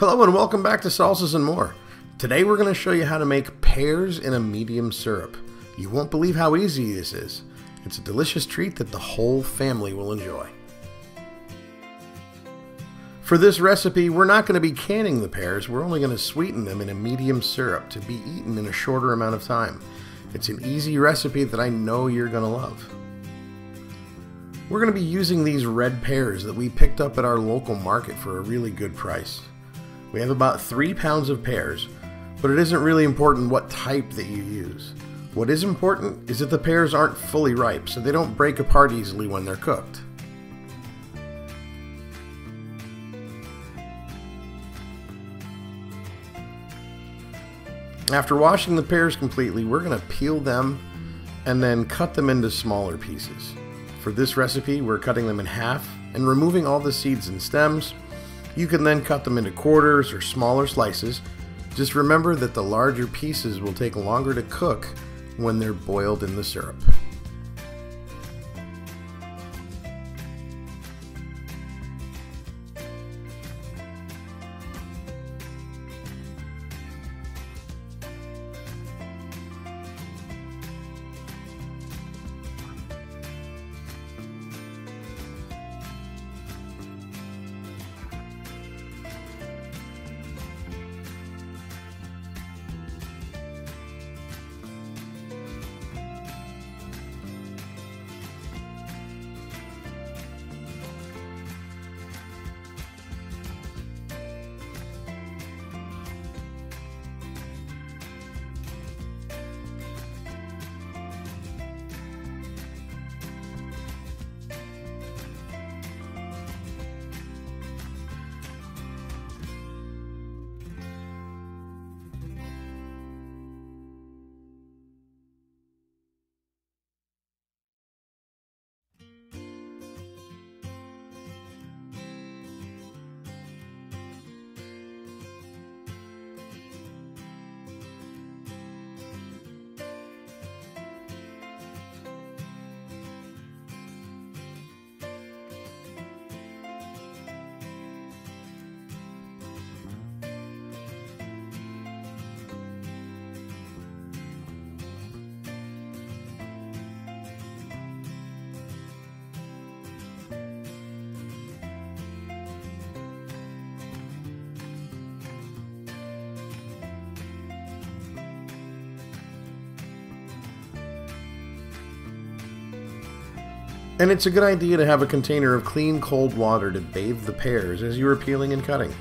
Hello and welcome back to Salsas and More. Today we're going to show you how to make pears in a medium syrup. You won't believe how easy this is. It's a delicious treat that the whole family will enjoy. For this recipe, we're not going to be canning the pears, we're only going to sweeten them in a medium syrup to be eaten in a shorter amount of time. It's an easy recipe that I know you're going to love. We're going to be using these red pears that we picked up at our local market for a really good price. We have about 3 pounds of pears, but it isn't really important what type that you use. What is important is that the pears aren't fully ripe, so they don't break apart easily when they're cooked. After washing the pears completely, we're going to peel them and then cut them into smaller pieces. For this recipe, we're cutting them in half and removing all the seeds and stems. You can then cut them into quarters or smaller slices. Just remember that the larger pieces will take longer to cook when they're boiled in the syrup. And it's a good idea to have a container of clean cold water to bathe the pears as you are peeling and cutting.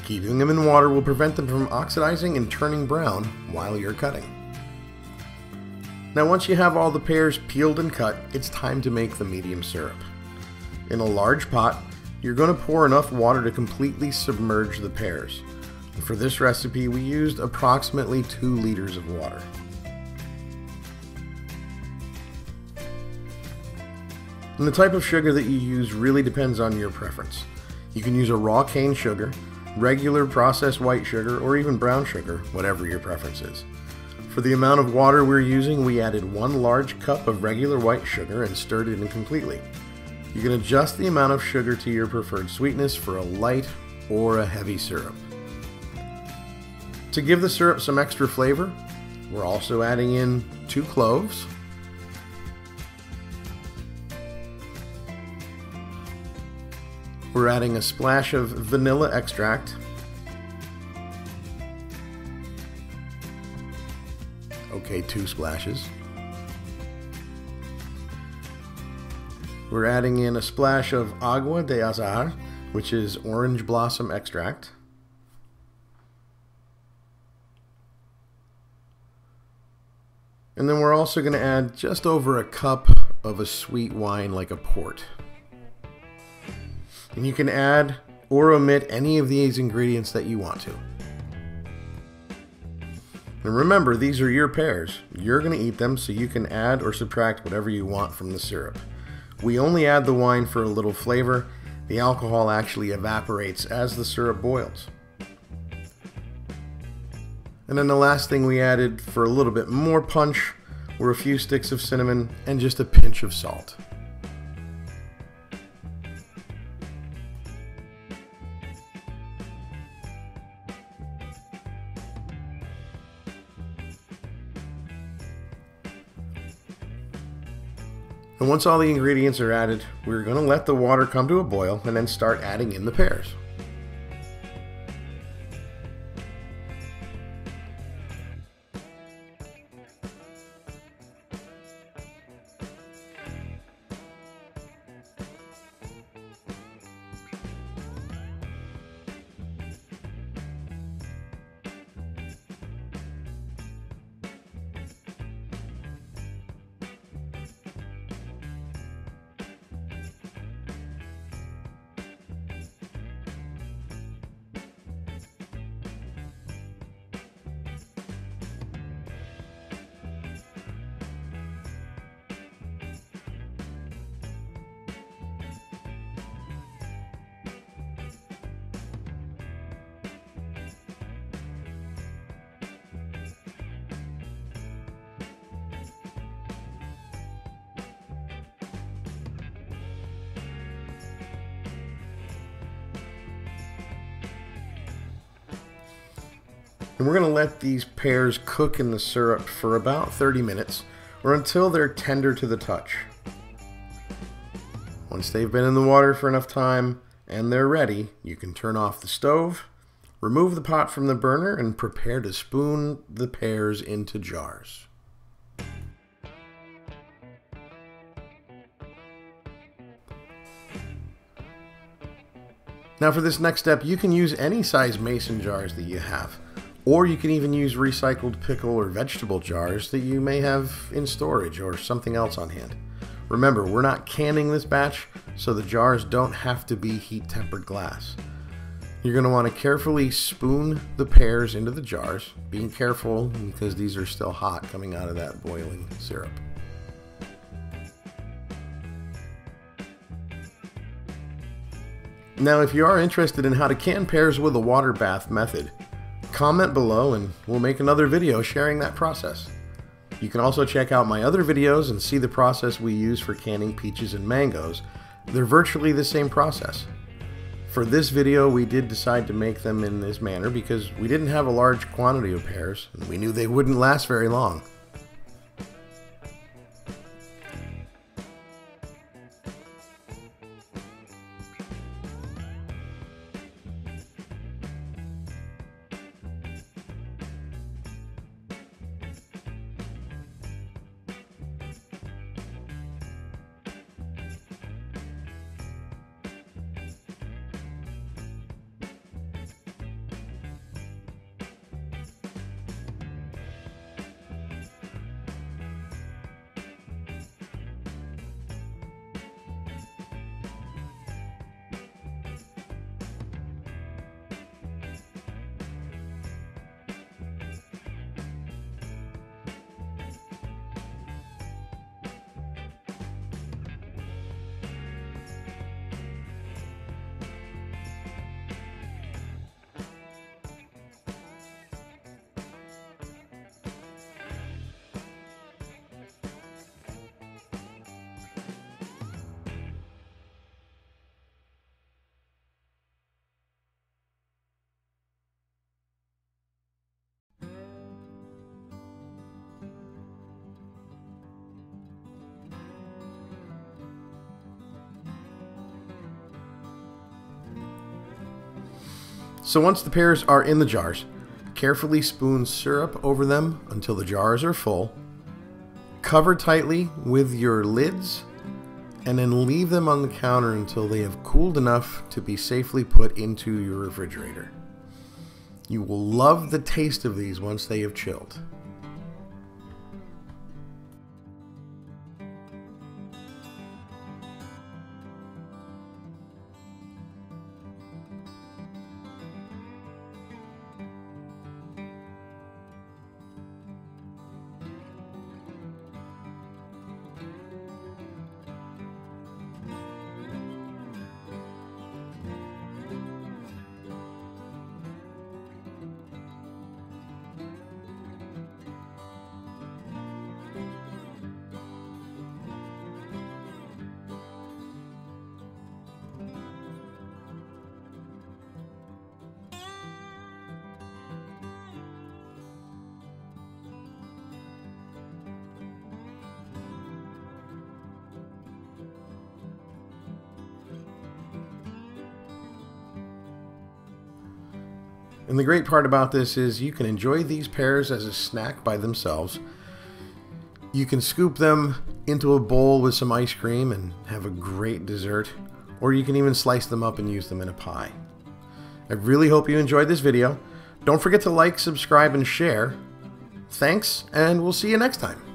Keeping them in water will prevent them from oxidizing and turning brown while you're cutting. Now once you have all the pears peeled and cut, it's time to make the medium syrup. In a large pot, you're going to pour enough water to completely submerge the pears. And for this recipe, we used approximately 2 liters of water. And the type of sugar that you use really depends on your preference. You can use a raw cane sugar, regular processed white sugar, or even brown sugar, whatever your preference is. For the amount of water we're using, we added 1 large cup of regular white sugar and stirred it in completely. You can adjust the amount of sugar to your preferred sweetness for a light or a heavy syrup. To give the syrup some extra flavor, we're also adding in 2 cloves, we're adding a splash of vanilla extract, okay, 2 splashes. We're adding in a splash of agua de azahar, which is orange blossom extract. And then we're also going to add just over a cup of a sweet wine like a port. And you can add or omit any of these ingredients that you want to. And remember, these are your pears. You're going to eat them, so you can add or subtract whatever you want from the syrup. We only add the wine for a little flavor. The alcohol actually evaporates as the syrup boils. And then the last thing we added for a little bit more punch were a few sticks of cinnamon and just a pinch of salt. And once all the ingredients are added, we're going to let the water come to a boil and then start adding in the pears. And we're going to let these pears cook in the syrup for about 30 minutes or until they're tender to the touch. Once they've been in the water for enough time and they're ready, you can turn off the stove, remove the pot from the burner, and prepare to spoon the pears into jars. Now for this next step, you can use any size mason jars that you have. Or you can even use recycled pickle or vegetable jars that you may have in storage or something else on hand. Remember, we're not canning this batch, so the jars don't have to be heat-tempered glass. You're going to want to carefully spoon the pears into the jars, being careful because these are still hot coming out of that boiling syrup. Now, if you are interested in how to can pears with a water bath method, comment below and we'll make another video sharing that process. You can also check out my other videos and see the process we use for canning peaches and mangoes. They're virtually the same process. For this video, we did decide to make them in this manner because we didn't have a large quantity of pears and we knew they wouldn't last very long. So once the pears are in the jars, carefully spoon syrup over them until the jars are full. Cover tightly with your lids and then leave them on the counter until they have cooled enough to be safely put into your refrigerator. You will love the taste of these once they have chilled. And the great part about this is you can enjoy these pears as a snack by themselves. You can scoop them into a bowl with some ice cream and have a great dessert, or you can even slice them up and use them in a pie. I really hope you enjoyed this video. Don't forget to like, subscribe, and share. Thanks, and we'll see you next time.